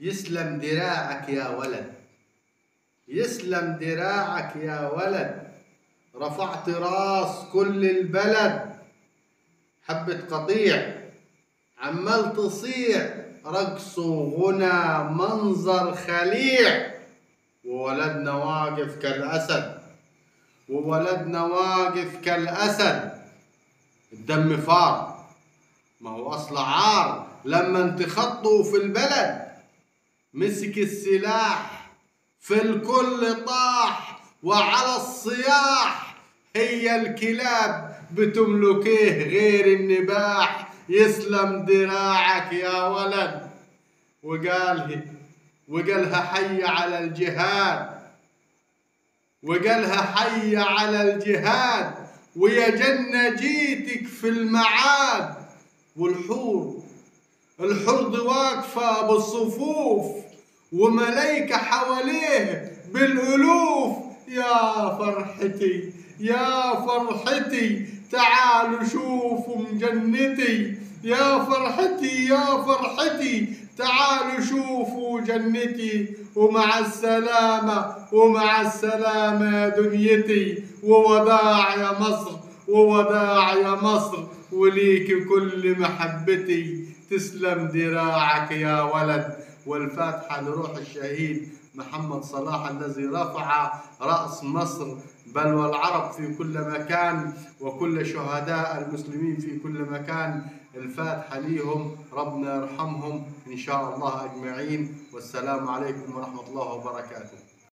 يسلم دراعك يا ولد، يسلم دراعك يا ولد، رفعت راس كل البلد. حبة قطيع عمال تصيع، رقص وغنى منظر خليع. وولدنا واقف كالأسد، وولدنا واقف كالأسد. الدم فار، ما هو أصل عار لما انتخطوا في البلد. مسك السلاح في الكل طاح، وعلى الصياح هي الكلاب بتملكيه غير النباح. يسلم دراعك يا ولد. وقالها حي على الجهاد، وقالها حي على الجهاد، ويا جنة جيتك في المعاد. والحور دي واقفة بالصفوف، وملايكة حواليه بالألوف. يا فرحتي يا فرحتي، تعالوا شوفوا جنتي. يا فرحتي يا فرحتي، تعالوا شوفوا جنتي. ومع السلامة ومع السلامة يا دنيتي. ووداع يا مصر، ووداع يا مصر، وليك كل محبتي. تسلم دراعك يا ولد. والفاتحة لروح الشهيد محمد صلاح الذي رفع رأس مصر بل والعرب في كل مكان، وكل شهداء المسلمين في كل مكان. الفاتحة ليهم، ربنا يرحمهم إن شاء الله أجمعين. والسلام عليكم ورحمة الله وبركاته.